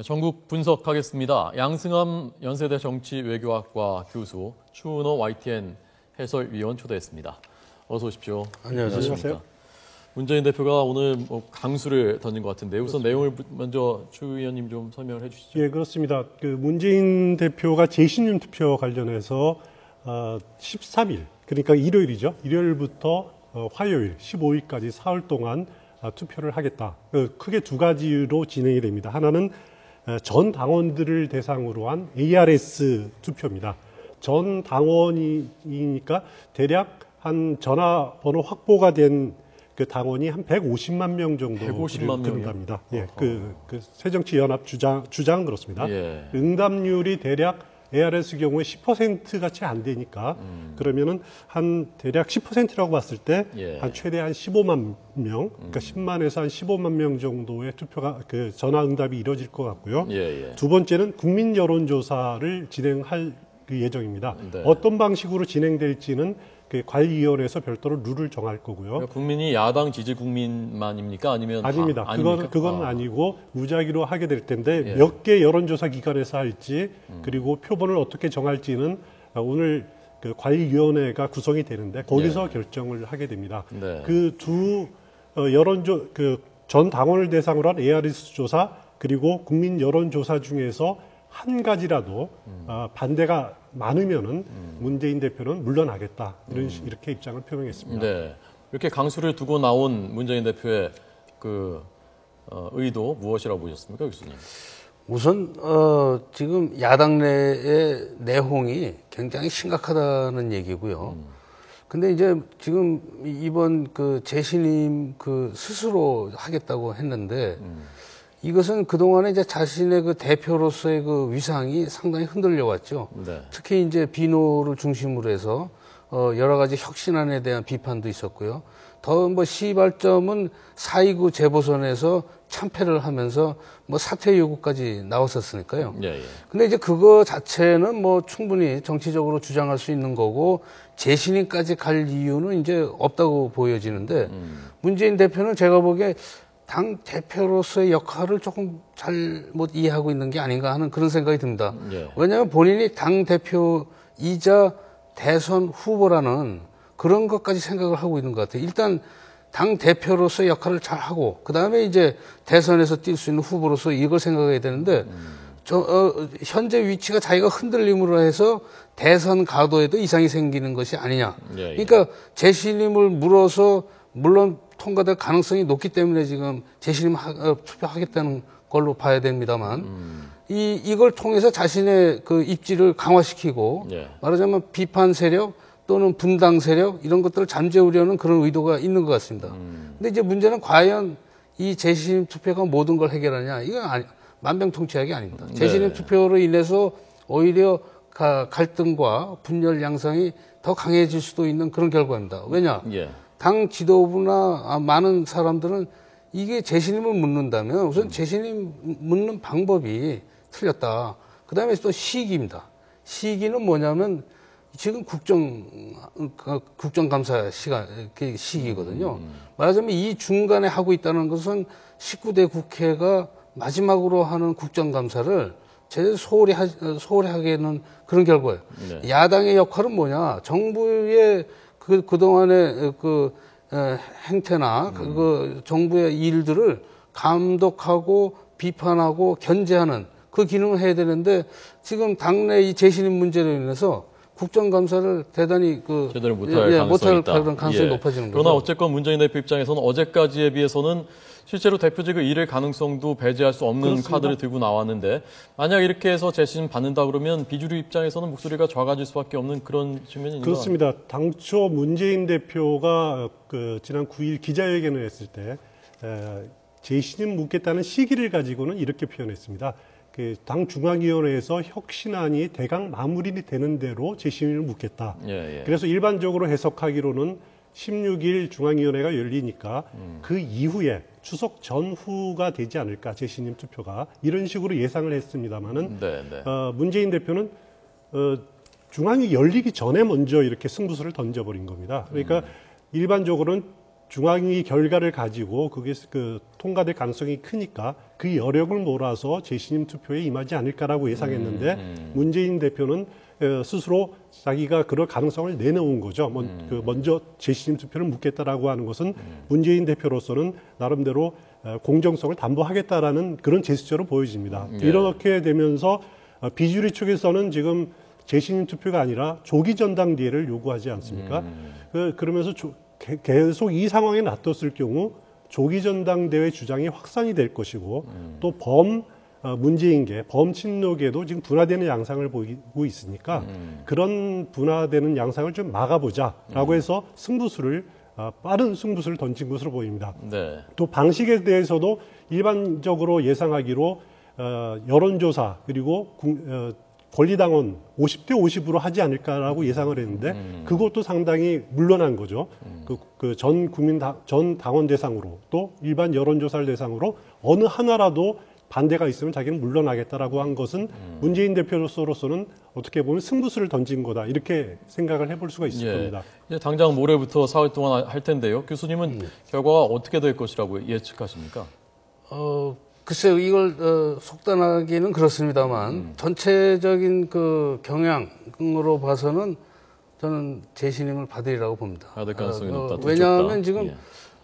전국 분석하겠습니다. 양승함 연세대 정치외교학과 교수, 추은호 YTN 해설위원 초대했습니다. 어서 오십시오. 안녕하세요. 문재인 대표가 오늘 강수를 던진 것 같은데 우선 내용을 먼저 추 의원님 좀 설명을 해주시죠. 예, 그렇습니다. 문재인 대표가 재신임 투표 관련해서 13일, 그러니까 일요일이죠. 일요일부터 화요일 15일까지 사흘 동안 투표를 하겠다. 크게 두 가지로 진행이 됩니다. 하나는 전 당원들을 대상으로 한 ARS 투표입니다. 전 당원이니까 대략 한 전화번호 확보가 된 그 당원이 한 150만 명 정도 150만 된답니다. 예, 그 새정치연합 주장은 그렇습니다. 예. 응답률이 대략 ARS 경우에 10%가 채 안 되니까 그러면은 한 대략 10%라고 봤을 때 한 최대 한 15만 명, 그러니까 10만에서 한 15만 명 정도의 투표가 전화 응답이 이루어질 것 같고요. 두 번째는 국민 여론조사를 진행할 예정입니다. 네. 어떤 방식으로 진행될지는 관리위원회에서 별도로 룰을 정할 거고요. 그러니까 국민이 야당 지지 국민만입니까? 아니면 아닙니다. 아닙니까? 그건 아니고 무작위로 하게 될 텐데 예. 몇 개 여론조사 기관에서 할지 그리고 표본을 어떻게 정할지는 오늘 관리위원회가 구성이 되는데 거기서 결정을 하게 됩니다. 네. 전 당원을 대상으로 한 ARS 조사 그리고 국민 여론조사 중에서 한 가지라도 반대가 많으면은 문재인 대표는 물러나겠다 이렇게 입장을 표명했습니다. 네. 이렇게 강수를 두고 나온 문재인 대표의 의도 무엇이라고 보셨습니까, 교수님? 우선 지금 야당 내의 내홍이 굉장히 심각하다는 얘기고요. 근데 이제 지금 이번 재신임 스스로 하겠다고 했는데 이것은 그동안에 이제 자신의 대표로서의 위상이 상당히 흔들려 왔죠. 네. 특히 이제 비노를 중심으로 해서 여러 가지 혁신안에 대한 비판도 있었고요. 더 시발점은 4.29 재보선에서 참패를 하면서 사퇴 요구까지 나왔었으니까요. 예. 근데 이제 그거 자체는 충분히 정치적으로 주장할 수 있는 거고 재신임까지 갈 이유는 이제 없다고 보여지는데 문재인 대표는 제가 보기에 당 대표로서의 역할을 조금 잘못 이해하고 있는 게 아닌가 하는 그런 생각이 듭니다. 예. 왜냐하면 본인이 당 대표이자 대선 후보라는 그런 것까지 생각을 하고 있는 것 같아요. 일단 당 대표로서의 역할을 잘 하고 그 다음에 이제 대선에서 뛸 수 있는 후보로서 이걸 생각해야 되는데 현재 위치가 자기가 흔들림으로 해서 대선 가도에도 이상이 생기는 것이 아니냐. 그러니까 재신임을 물어서 물론 통과될 가능성이 높기 때문에 지금 재신임 투표하겠다는 걸로 봐야 됩니다만 이걸 통해서 자신의 입지를 강화시키고 말하자면 비판 세력 또는 분당 세력 이런 것들을 잠재우려는 그런 의도가 있는 것 같습니다. 근데 이제 문제는 과연 이 재신임 투표가 모든 걸 해결하냐 이건 만병통치약이 아닙니다. 재신임 투표로 인해서 오히려 갈등과 분열 양상이 더 강해질 수도 있는 그런 결과입니다. 왜냐? 당 지도부나 많은 사람들은 이게 재신임을 묻는다면 우선 재신임 묻는 방법이 틀렸다. 그 다음에 또 시기입니다. 시기는 뭐냐면 지금 국정감사 시기거든요. 말하자면 이 중간에 하고 있다는 것은 19대 국회가 마지막으로 하는 국정감사를 제대로 소홀히 하게 는 그런 결과예요. 야당의 역할은 뭐냐? 정부의 그동안의 행태나 정부의 일들을 감독하고 비판하고 견제하는 그 기능을 해야 되는데 지금 당내 이 재신임 문제로 인해서 국정감사를 대단히 제대로 못할 가능성이 높아지는 거죠. 그러나 어쨌건 문재인 대표 입장에서는 어제까지에 비해서는 실제로 대표직을 잃을 가능성도 배제할 수 없는 그렇습니다. 카드를 들고 나왔는데 만약 이렇게 해서 재신 받는다 그러면 비주류 입장에서는 목소리가 작아질 수밖에 없는 그런 측면이 있는 것 그렇습니다. 당초 문재인 대표가 지난 9일 기자회견을 했을 때 재신임 묻겠다는 시기를 가지고는 이렇게 표현했습니다. 당 중앙위원회에서 혁신안이 대강 마무리 되는 대로 재신임을 묻겠다. 그래서 일반적으로 해석하기로는 16일 중앙위원회가 열리니까 그 이후에 추석 전후가 되지 않을까 재신임 투표가 이런 식으로 예상을 했습니다마는 문재인 대표는 중앙이 열리기 전에 먼저 이렇게 승부수를 던져버린 겁니다. 그러니까 일반적으로는 중앙위 결과를 가지고 그게 그 통과될 가능성이 크니까 그 여력을 몰아서 재신임 투표에 임하지 않을까라고 예상했는데 문재인 대표는 스스로 자기가 그럴 가능성을 내놓은 거죠. 먼저 재신임 투표를 묻겠다라고 하는 것은 문재인 대표로서는 나름대로 공정성을 담보하겠다라는 그런 제스처로 보여집니다. 이렇게 되면서 비주류 측에서는 지금 재신임 투표가 아니라 조기 전당대회를 요구하지 않습니까? 그러면서 계속 이 상황에 놔뒀을 경우 조기 전당대회 주장이 확산이 될 것이고 또 문재인계, 범친노계도 지금 분화되는 양상을 보이고 있으니까 그런 분화되는 양상을 좀 막아보자라고 해서 빠른 승부수를 던진 것으로 보입니다. 네. 또 방식에 대해서도 일반적으로 예상하기로 여론조사 그리고 권리당원 50대 50으로 하지 않을까라고 예상을 했는데 그것도 상당히 물러난 거죠. 전 당원 대상으로 또 일반 여론조사를 대상으로 어느 하나라도 반대가 있으면 자기는 물러나겠다라고 한 것은 문재인 대표로서는 어떻게 보면 승부수를 던진 거다 이렇게 생각을 해볼 수가 있을 겁니다. 이제 당장 모레부터 사흘 동안 할 텐데요. 교수님은 결과가 어떻게 될 것이라고 예측하십니까? 글쎄요, 이걸 속단하기는 그렇습니다만 전체적인 그 경향으로 봐서는 저는 재신임을 받으리라고 봅니다. 받을 가능성이 높다. 왜냐하면 지금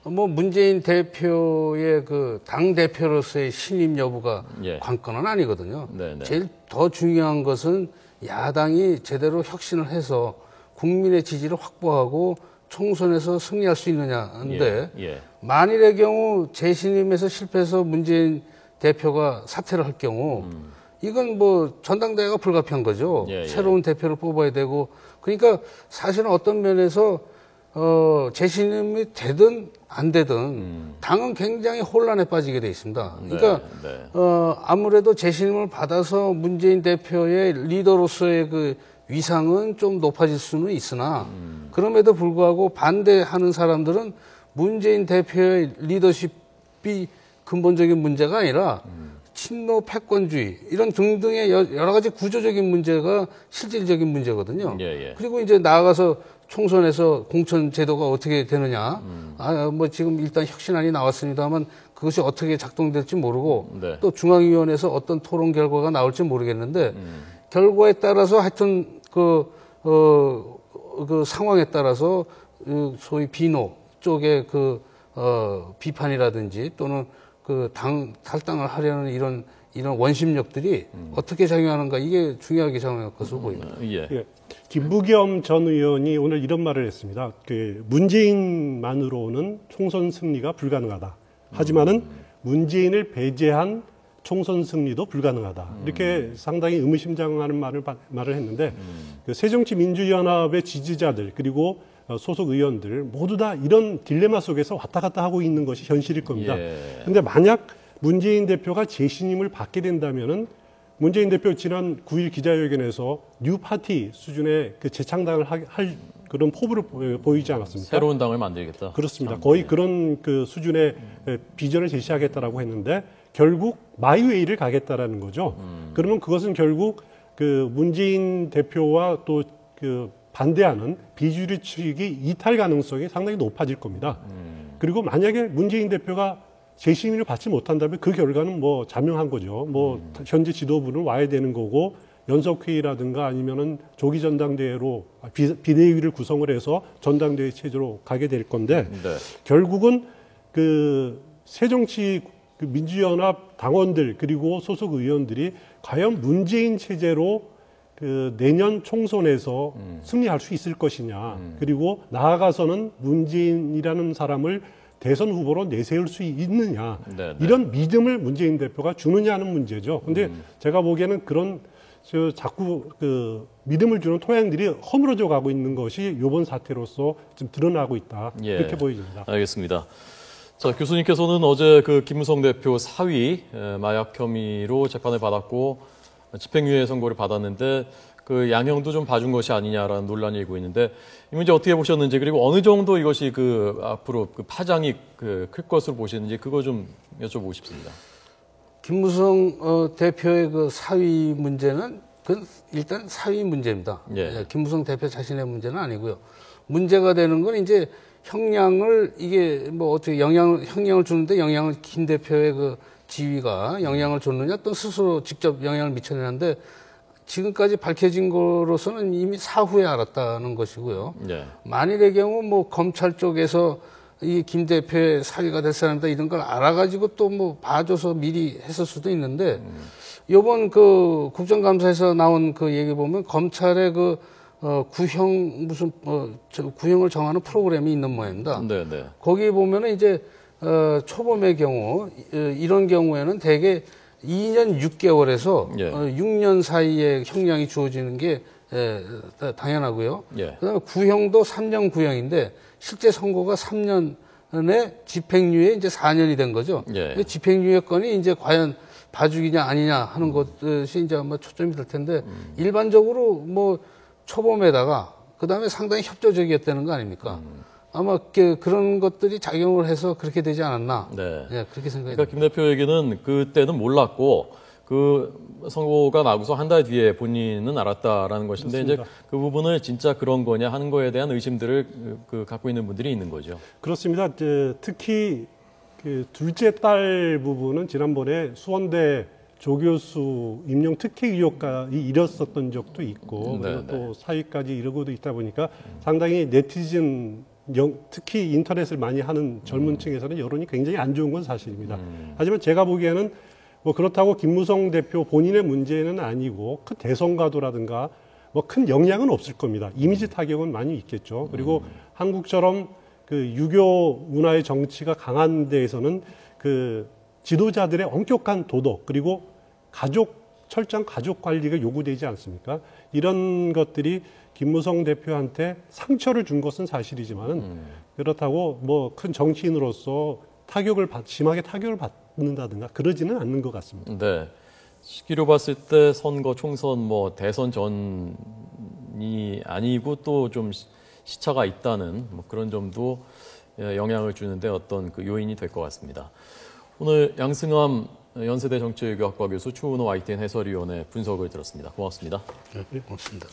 뭐 문재인 대표의 그 당 대표로서의 신임 여부가 관건은 아니거든요. 네네. 제일 더 중요한 것은 야당이 제대로 혁신을 해서 국민의 지지를 확보하고 총선에서 승리할 수 있느냐인데 만일의 경우 재신임에서 실패해서 문재인 대표가 사퇴를 할 경우 이건 뭐 전당대회가 불가피한 거죠. 새로운 대표를 뽑아야 되고 그러니까 사실은 어떤 면에서 재신임이 되든 안 되든 당은 굉장히 혼란에 빠지게 돼 있습니다. 그러니까 아무래도 재신임을 받아서 문재인 대표의 리더로서의 그 위상은 좀 높아질 수는 있으나 그럼에도 불구하고 반대하는 사람들은 문재인 대표의 리더십이 근본적인 문제가 아니라 친노 패권주의 이런 등등의 여러 가지 구조적인 문제가 실질적인 문제거든요. 그리고 이제 나아가서 총선에서 공천 제도가 어떻게 되느냐. 뭐 지금 일단 혁신안이 나왔습니다만 그것이 어떻게 작동될지 모르고 또 중앙위원회에서 어떤 토론 결과가 나올지 모르겠는데 결과에 따라서 하여튼 그 상황에 따라서 소위 비노 쪽의 비판이라든지 또는 탈당을 하려는 이런 원심력들이 어떻게 작용하는가 이게 중요하게 작용할 것으로 보입니다. 김부겸 전 의원이 오늘 이런 말을 했습니다. 문재인만으로는 총선 승리가 불가능하다. 하지만은 문재인을 배제한 총선 승리도 불가능하다. 이렇게 상당히 의미심장하는 말을 했는데 새정치민주연합의 지지자들 그리고 소속 의원들 모두 다 이런 딜레마 속에서 왔다 갔다 하고 있는 것이 현실일 겁니다. 그런데 만약 문재인 대표가 재신임을 받게 된다면은 문재인 대표 지난 9일 기자회견에서 뉴 파티 수준의 재창당을 할 그런 포부를 보이지 않았습니까? 새로운 당을 만들겠다. 그렇습니다. 거의 그런 수준의 비전을 제시하겠다라고 했는데 결국 마이웨이를 가겠다라는 거죠. 그러면 그것은 결국 문재인 대표와 또 반대하는 비주류 측이 이탈 가능성이 상당히 높아질 겁니다. 그리고 만약에 문재인 대표가 재신임을 받지 못한다면 그 결과는 뭐 자명한 거죠. 현재 지도부는 와야 되는 거고 연석회의라든가 아니면은 조기 전당대회로 비대위를 구성을 해서 전당대회 체제로 가게 될 건데 결국은 새정치 민주연합 당원들 그리고 소속 의원들이 과연 문재인 체제로 내년 총선에서 승리할 수 있을 것이냐. 그리고 나아가서는 문재인이라는 사람을 대선 후보로 내세울 수 있느냐. 이런 믿음을 문재인 대표가 주느냐는 문제죠. 근데 제가 보기에는 그런 자꾸 믿음을 주는 토양들이 허물어져 가고 있는 것이 이번 사태로서 좀 드러나고 있다. 이렇게 보여집니다. 알겠습니다. 자, 교수님께서는 어제 김무성 대표 사위 마약 혐의로 재판을 받았고 집행유예 선고를 받았는데 양형도 좀 봐준 것이 아니냐라는 논란이 일고 있는데 이 문제 어떻게 보셨는지 그리고 어느 정도 이것이 앞으로 파장이 클 것으로 보시는지 그거 좀 여쭤보고 싶습니다. 김무성 대표의 사위 문제는 일단 사위 문제입니다. 김무성 대표 자신의 문제는 아니고요. 문제가 되는 건 이제 형량을 이게 뭐 어떻게 형량을 주는데 영향을 김 대표의 그 지위가 영향을 줬느냐 또 스스로 직접 영향을 미쳤느냐인데 지금까지 밝혀진 거로서는 이미 사후에 알았다는 것이고요. 네. 만일의 경우 뭐 검찰 쪽에서 이 김 대표의 사위가 될 사람이다 이런 걸 알아가지고 또 뭐 봐줘서 미리 했을 수도 있는데 요번 그 국정감사에서 나온 그 얘기 보면 검찰의 그 구형 구형을 정하는 프로그램이 있는 모양입니다. 네, 네. 거기 보면은 이제 초범의 경우 이런 경우에는 대개 2년 6개월에서 예. 6년 사이에 형량이 주어지는 게 당연하고요. 예. 그다음에 구형도 3년 구형인데 실제 선고가 3년에 집행유예 이제 4년이 된 거죠. 예. 집행유예 건이 이제 과연 봐주기냐 아니냐 하는 것이 이제 아마 초점이 될 텐데 일반적으로 뭐 초범에다가 그다음에 상당히 협조적이었다는 거 아닙니까? 아마 그런 것들이 작용을 해서 그렇게 되지 않았나? 네. 네, 그렇게 생각이 그러니까 김 대표에게는 그때는 몰랐고 그 선고가 나고서 한 달 뒤에 본인은 알았다라는 것인데 그렇습니다. 이제 그 부분을 진짜 그런 거냐 하는 거에 대한 의심들을 갖고 있는 분들이 있는 거죠. 그렇습니다. 특히 그 둘째 딸 부분은 지난번에 수원대 조교수 임용 특혜 의혹까지 이뤘었던 적도 있고 그리고 또 사위까지 이러고도 있다 보니까 상당히 네티즌 특히 인터넷을 많이 하는 젊은 층에서는 여론이 굉장히 안 좋은 건 사실입니다. 하지만 제가 보기에는 뭐 그렇다고 김무성 대표 본인의 문제는 아니고 큰 대선과도라든가 뭐 큰 영향은 없을 겁니다. 이미지 타격은 많이 있겠죠. 그리고 한국처럼 그 유교 문화의 정치가 강한 데에서는 그 지도자들의 엄격한 도덕 그리고 철저한 가족 관리가 요구되지 않습니까? 이런 것들이 김무성 대표한테 상처를 준 것은 사실이지만은 그렇다고 뭐 큰 정치인으로서 심하게 타격을 받는다든가 그러지는 않는 것 같습니다. 네. 시기로 봤을 때 선거, 총선, 뭐 대선 전이 아니고 또 좀 시차가 있다는 뭐 그런 점도 영향을 주는데 어떤 그 요인이 될 것 같습니다. 오늘 양승함 연세대 정치외교학과 교수, 추은호 YTN 해설위원의 분석을 들었습니다. 고맙습니다. 네, 고맙습니다.